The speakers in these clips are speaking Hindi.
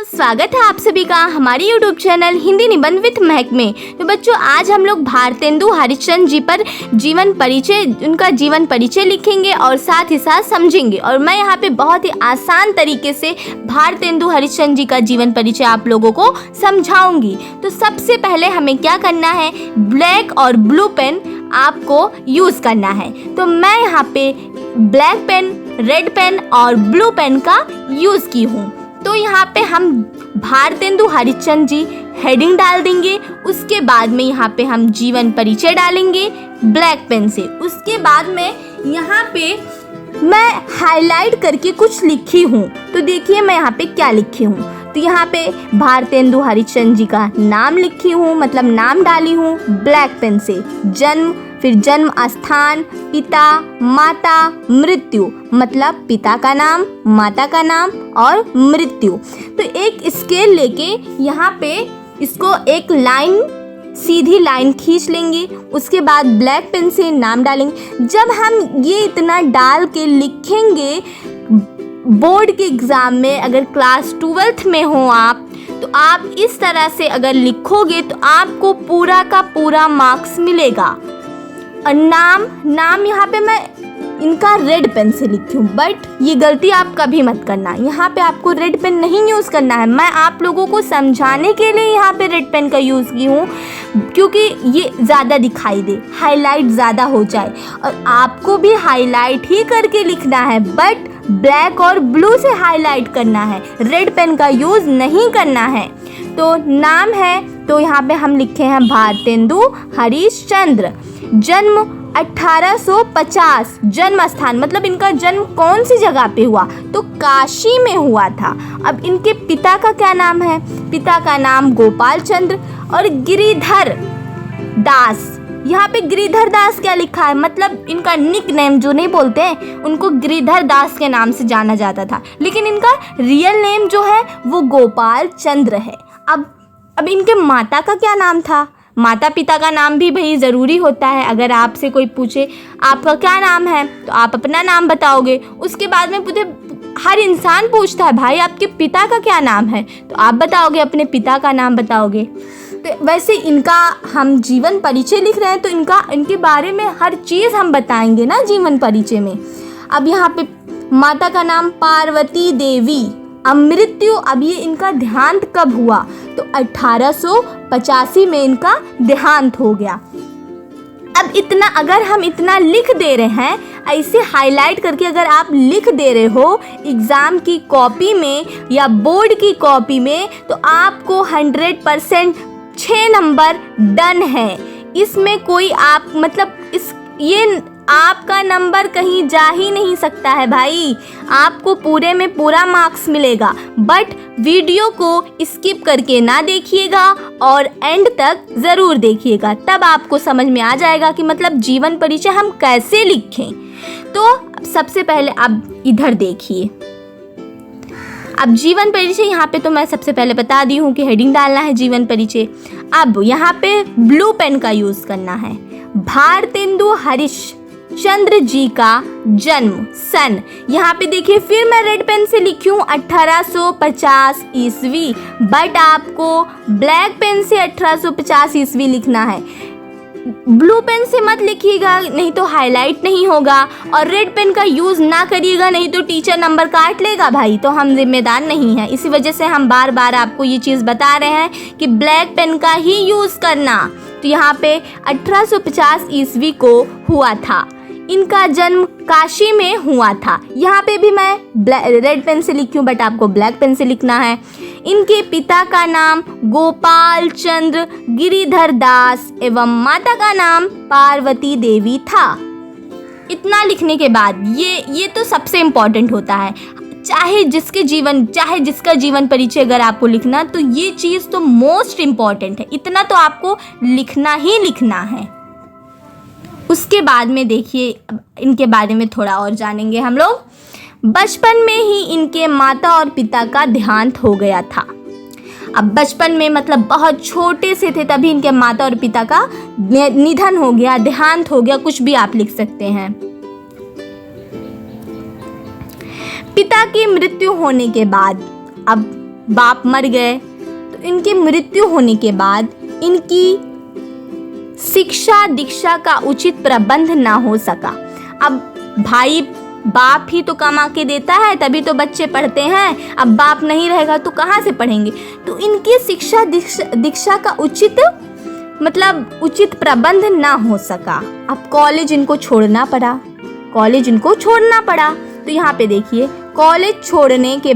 स्वागत है आप सभी का हमारे YouTube चैनल हिंदी निबंध विद महक में। तो बच्चों, आज हम लोग भारतेंदु हरिश्चंद्र जी पर उनका जीवन परिचय लिखेंगे और साथ ही साथ समझेंगे। और मैं यहाँ पे बहुत ही आसान तरीके से भारतेंदु हरिश्चंद्र जी का जीवन परिचय आप लोगों को समझाऊंगी। तो सबसे पहले हमें क्या करना है, ब्लैक और ब्लू पेन आपको यूज़ करना है। तो मैं यहाँ पे ब्लैक पेन, रेड पेन और ब्लू पेन का यूज़ की हूँ। तो यहाँ पे हम भारतेंदु हरिश्चंद्र जी हेडिंग डाल देंगे। उसके बाद में यहाँ पे हम जीवन परिचय डालेंगे ब्लैक पेन से। उसके बाद में यहाँ पे मैं हाईलाइट करके कुछ लिखी हूँ। तो देखिए मैं यहाँ पे क्या लिखी हूँ। तो यहाँ पे भारतेंदु हरिश्चंद्र जी का नाम लिखी हूँ, मतलब नाम डाली हूँ ब्लैक पेन से। जन्म, फिर जन्म स्थान, पिता, माता, मृत्यु, मतलब पिता का नाम, माता का नाम और मृत्यु। तो एक स्केल लेके यहाँ पे इसको एक लाइन, सीधी लाइन खींच लेंगे। उसके बाद ब्लैक पेन से नाम डालेंगे। जब हम ये इतना डाल के लिखेंगे, बोर्ड के एग्ज़ाम में अगर क्लास 12th में हो आप, तो आप इस तरह से अगर लिखोगे तो आपको पूरा का पूरा मार्क्स मिलेगा। और नाम यहाँ पे मैं इनका रेड पेन से लिखी हूँ, बट ये गलती आप कभी मत करना। यहाँ पे आपको रेड पेन नहीं यूज़ करना है। मैं आप लोगों को समझाने के लिए यहाँ पे रेड पेन का यूज़ की हूँ, क्योंकि ये ज़्यादा दिखाई दे, हाईलाइट ज़्यादा हो जाए। और आपको भी हाईलाइट ही करके लिखना है, बट ब्लैक और ब्लू से हाईलाइट करना है, रेड पेन का यूज़ नहीं करना है। तो नाम है, तो यहाँ पे हम लिखे हैं भारतेंदु हरिश्चंद्र। जन्म 1850, जन्म स्थान मतलब इनका जन्म कौन सी जगह पे हुआ, तो काशी में हुआ था। अब इनके पिता का क्या नाम है, पिता का नाम गोपाल चंद्र और गिरिधर दास। यहाँ पे गिरिधर दास क्या लिखा है, मतलब इनका निक नेम जो नहीं बोलते हैं, उनको गिरिधर दास के नाम से जाना जाता था, लेकिन इनका रियल नेम जो है वो गोपाल चंद्र है। अब इनके माता का क्या नाम था, माता पिता का नाम भी भाई ज़रूरी होता है। अगर आपसे कोई पूछे आपका क्या नाम है, तो आप अपना नाम बताओगे। उसके बाद में पूछे, हर इंसान पूछता है भाई आपके पिता का क्या नाम है, तो आप बताओगे, अपने पिता का नाम बताओगे। तो वैसे इनका हम जीवन परिचय लिख रहे हैं, तो इनके बारे में हर चीज़ हम बताएंगे ना जीवन परिचय में। अब यहाँ पे माता का नाम पार्वती देवी। अब मृत्यु, अब ये इनका देहांत कब हुआ, तो 1885 में इनका देहांत हो गया। अब इतना अगर हम इतना लिख दे रहे हैं, ऐसे हाईलाइट करके अगर आप लिख दे रहे हो एग्ज़ाम की कॉपी में या बोर्ड की कॉपी में, तो आपको 100% 6 नंबर डन है। इसमें कोई आप मतलब ये आपका नंबर कहीं जा ही नहीं सकता है भाई, आपको पूरे में पूरा मार्क्स मिलेगा। बट वीडियो को स्किप करके ना देखिएगा और एंड तक ज़रूर देखिएगा, तब आपको समझ में आ जाएगा कि मतलब जीवन परिचय हम कैसे लिखें। तो सबसे पहले आप इधर देखिए। अब जीवन परिचय यहाँ पे तो मैं सबसे पहले बता दी हूँ कि हेडिंग डालना है जीवन परिचय। अब यहाँ पे ब्लू पेन का यूज़ करना है। भारतेंदु हरिश्चंद्र जी का जन्म सन, यहाँ पे देखिए फिर मैं रेड पेन से लिखी हूँ 1850 ईस्वी, बट आपको ब्लैक पेन से 1850 ईस्वी लिखना है। ब्लू पेन से मत लिखिएगा, नहीं तो हाईलाइट नहीं होगा। और रेड पेन का यूज़ ना करिएगा, नहीं तो टीचर नंबर काट लेगा भाई, तो हम जिम्मेदार नहीं हैं। इसी वजह से हम बार बार आपको ये चीज़ बता रहे हैं कि ब्लैक पेन का ही यूज़ करना। तो यहाँ पे 1850 ईस्वी को हुआ था। इनका जन्म काशी में हुआ था। यहाँ पे भी मैं रेड पेन से लिखी हूँ, बट आपको ब्लैक पेन से लिखना है। इनके पिता का नाम गोपाल चंद्र गिरिधर दास एवं माता का नाम पार्वती देवी था। इतना लिखने के बाद ये तो सबसे इम्पोर्टेंट होता है। चाहे जिसका जीवन परिचय अगर आपको लिखना, तो ये चीज़ तो मोस्ट इम्पॉर्टेंट है। इतना तो आपको लिखना ही लिखना है। उसके बाद में देखिए इनके बारे में थोड़ा और जानेंगे हम लोग। बचपन में ही इनके माता और पिता का देहांत हो गया था। अब बचपन में मतलब बहुत छोटे से थे तभी इनके माता और पिता का निधन हो गया, देहांत हो गया, कुछ भी आप लिख सकते हैं। पिता की मृत्यु होने के बाद अब बाप मर गए, तो इनकी मृत्यु होने के बाद इनकी शिक्षा दीक्षा का उचित प्रबंध ना हो सका। अब भाई बाप ही तो कमा के देता है, तभी तो बच्चे पढ़ते हैं। अब बाप नहीं रहेगा तो कहाँ से पढ़ेंगे? तो इनकी शिक्षा दीक्षा का उचित प्रबंध ना हो सका। अब कॉलेज इनको छोड़ना पड़ा। तो यहाँ पे देखिए, कॉलेज छोड़ने के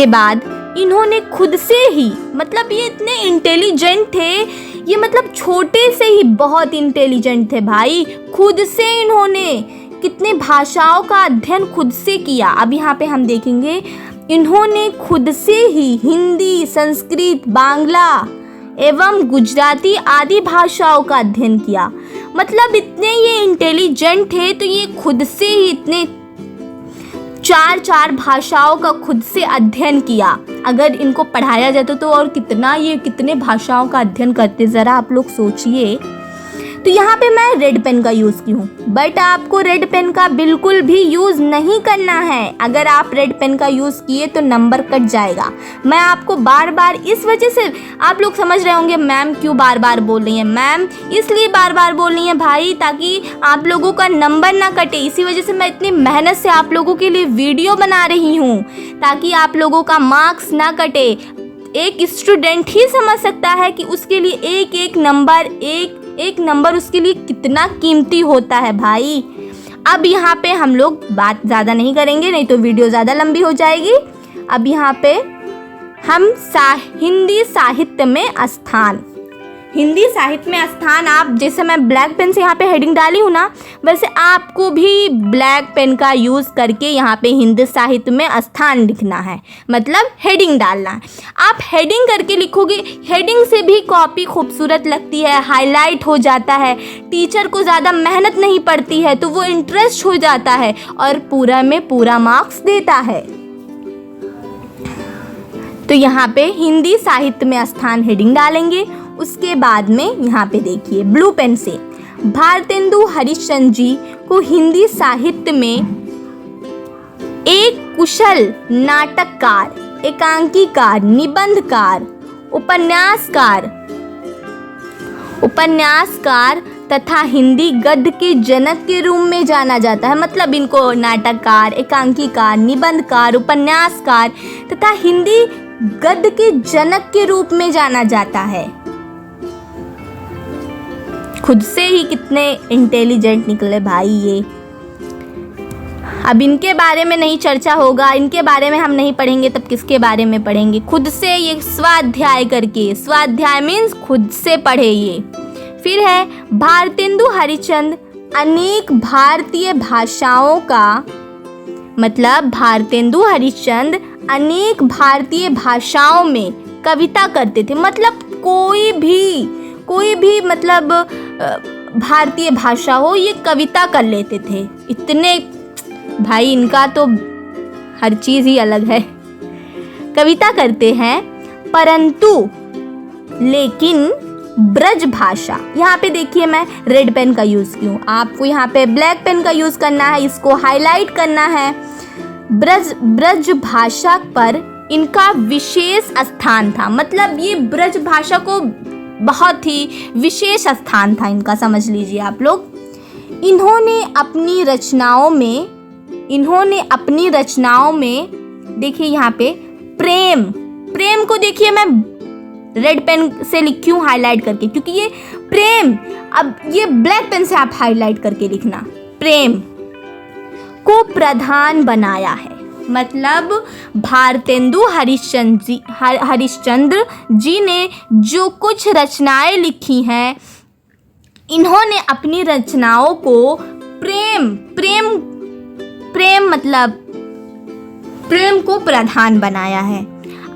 बाद इन्होंने खुद से ही, मतलब ये इतने इंटेलिजेंट थे, ये मतलब छोटे से ही बहुत इंटेलिजेंट थे भाई। खुद से इन्होंने कितने भाषाओं का अध्ययन खुद से किया। अब यहाँ पे हम देखेंगे, इन्होंने खुद से ही हिंदी, संस्कृत, बांग्ला एवं गुजराती आदि भाषाओं का अध्ययन किया। मतलब इतने ये इंटेलिजेंट थे, तो ये खुद से ही इतने चार भाषाओं का खुद से अध्ययन किया। अगर इनको पढ़ाया जाता तो और कितने भाषाओं का अध्ययन करते, ज़रा आप लोग सोचिए। तो यहाँ पे मैं रेड पेन का यूज़ की हूँ, बट आपको रेड पेन का बिल्कुल भी यूज़ नहीं करना है। अगर आप रेड पेन का यूज़ किए तो नंबर कट जाएगा। मैं आपको बार बार, इस वजह से आप लोग समझ रहे होंगे मैम क्यों बार बार बोल रही हैं। मैम इसलिए बार बार बोल रही हैं भाई, ताकि आप लोगों का नंबर ना कटे। इसी वजह से मैं इतनी मेहनत से आप लोगों के लिए वीडियो बना रही हूँ, ताकि आप लोगों का मार्क्स ना कटे। एक स्टूडेंट ही समझ सकता है कि उसके लिए एक नंबर उसके लिए कितना कीमती होता है भाई। अब यहाँ पे हम लोग बात ज़्यादा नहीं करेंगे, नहीं तो वीडियो ज़्यादा लंबी हो जाएगी। अब यहाँ पे हम हिंदी साहित्य में स्थान, आप जैसे मैं ब्लैक पेन से यहाँ पे हेडिंग डाली हूँ ना, वैसे आपको भी ब्लैक पेन का यूज़ करके यहाँ पे हिंदी साहित्य में स्थान लिखना है, मतलब हेडिंग डालना है। आप हेडिंग करके लिखोगे, हेडिंग से भी कॉपी खूबसूरत लगती है, हाईलाइट हो जाता है, टीचर को ज़्यादा मेहनत नहीं पड़ती है, तो वो इंटरेस्ट हो जाता है और पूरा में पूरा मार्क्स देता है। तो यहाँ पे हिंदी साहित्य में स्थान हेडिंग डालेंगे। उसके बाद में यहाँ पे देखिए, ब्लू पेन से भारतेंदु हरिश्चंद्र जी को हिंदी साहित्य में एक कुशल नाटककार, एकांकीकार, निबंधकार, उपन्यासकार तथा हिंदी गद्य के जनक के रूप में जाना जाता है। मतलब इनको नाटककार, एकांकीकार, निबंधकार, उपन्यासकार तथा हिंदी गद्य के जनक के रूप में जाना जाता है। खुद से ही कितने इंटेलिजेंट निकले भाई ये। अब इनके बारे में नहीं चर्चा होगा, इनके बारे में हम नहीं पढ़ेंगे, तब किसके बारे में पढ़ेंगे? खुद से ये स्वाध्याय करके, स्वाध्याय मीन्स खुद से पढ़े ये। फिर है भारतेंदु हरिश्चंद्र अनेक भारतीय भाषाओं का, मतलब भारतेंदु हरिश्चंद्र अनेक भारतीय भाषाओं में कविता करते थे। मतलब कोई भी मतलब भारतीय भाषा हो, ये कविता कर लेते थे। इतने भाई, इनका तो हर चीज़ ही अलग है, कविता करते हैं। परंतु लेकिन ब्रज भाषा, यहाँ पे देखिए मैं रेड पेन का यूज़ की हूँ, आपको यहाँ पे ब्लैक पेन का यूज़ करना है, इसको हाईलाइट करना है। ब्रज भाषा पर इनका विशेष स्थान था। मतलब ये ब्रज भाषा को बहुत ही विशेष स्थान था इनका, समझ लीजिए आप लोग। इन्होंने अपनी रचनाओं में देखिए यहाँ पे प्रेम को देखिए, मैं रेड पेन से लिखी हूँ हाईलाइट करके, क्योंकि ये प्रेम, अब ये ब्लैक पेन से आप हाईलाइट करके लिखना, प्रेम को प्रधान बनाया है। मतलब भारतेंदु हरिश्चंद्र जी ने जो कुछ रचनाएं लिखी हैं, इन्होंने अपनी रचनाओं को प्रेम को प्रधान बनाया है।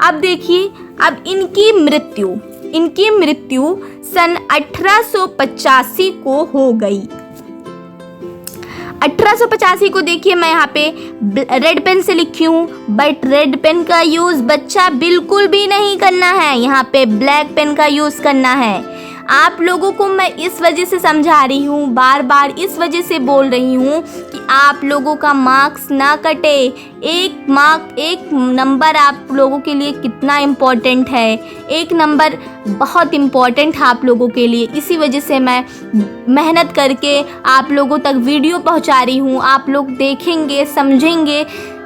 अब देखिए, अब इनकी मृत्यु सन 1885 को हो गई। 1885 को देखिए, मैं यहाँ पे रेड पेन से लिखी हूँ, बट रेड पेन का यूज़ बच्चा बिल्कुल भी नहीं करना है, यहाँ पे ब्लैक पेन का यूज़ करना है। आप लोगों को मैं इस वजह से समझा रही हूँ, बार बार इस वजह से बोल रही हूँ कि आप लोगों का मार्क्स ना कटे। एक नंबर आप लोगों के लिए कितना इम्पोर्टेंट है, एक नंबर बहुत इम्पोर्टेंट है आप लोगों के लिए। इसी वजह से मैं मेहनत करके आप लोगों तक वीडियो पहुँचा रही हूँ। आप लोग देखेंगे, समझेंगे,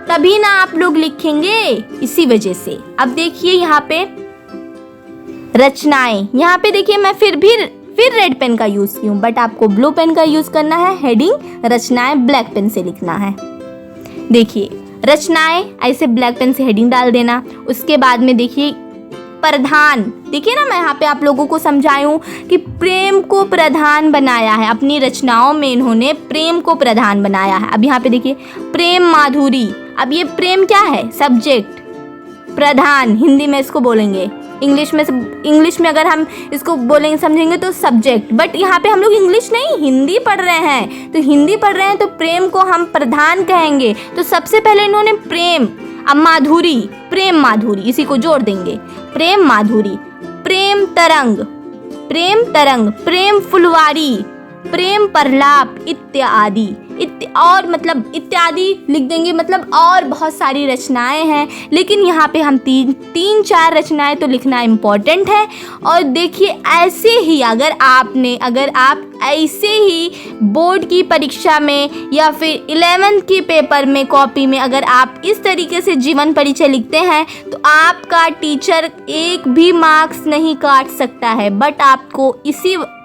तभी ना आप लोग लिखेंगे, इसी वजह से। अब देखिए यहाँ पे रचनाएं, यहाँ पे देखिए मैं फिर रेड पेन का यूज़ की हूँ, बट आपको ब्लू पेन का यूज़ करना है। हेडिंग रचनाएं ब्लैक पेन से लिखना है। देखिए रचनाएं ऐसे ब्लैक पेन से हेडिंग डाल देना। उसके बाद में देखिए प्रधान, देखिए ना मैं यहाँ पे आप लोगों को समझाई हूँ कि प्रेम को प्रधान बनाया है। अपनी रचनाओं में इन्होंने प्रेम को प्रधान बनाया है। अब यहाँ पे देखिए प्रेम माधुरी। अब ये प्रेम क्या है? सब्जेक्ट, प्रधान हिंदी में इसको बोलेंगे, इंग्लिश में अगर हम इसको बोलेंगे समझेंगे तो सब्जेक्ट। बट यहाँ पे हम लोग इंग्लिश नहीं हिंदी पढ़ रहे हैं, तो हिंदी पढ़ रहे हैं तो प्रेम को हम प्रधान कहेंगे। तो सबसे पहले इन्होंने प्रेम, अब माधुरी, प्रेम माधुरी, इसी को जोड़ देंगे, प्रेम माधुरी। प्रेम तरंग, प्रेम फुलवारी, प्रेम प्रलाप इत्यादि और मतलब इत्यादि लिख देंगे। मतलब और बहुत सारी रचनाएं हैं, लेकिन यहाँ पे हम तीन चार रचनाएं तो लिखना इम्पोर्टेंट है। और देखिए ऐसे ही अगर आप ऐसे ही बोर्ड की परीक्षा में या फिर 11th की पेपर में कॉपी में अगर आप इस तरीके से जीवन परिचय लिखते हैं तो आपका टीचर एक भी मार्क्स नहीं काट सकता है। बट आपको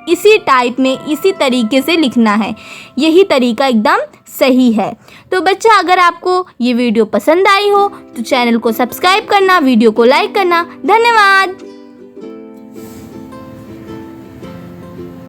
इसी टाइप में इसी तरीके से लिखना है, यही तरीका एकदम सही है। तो बच्चा अगर आपको ये वीडियो पसंद आई हो तो चैनल को सब्सक्राइब करना, वीडियो को लाइक करना। धन्यवाद।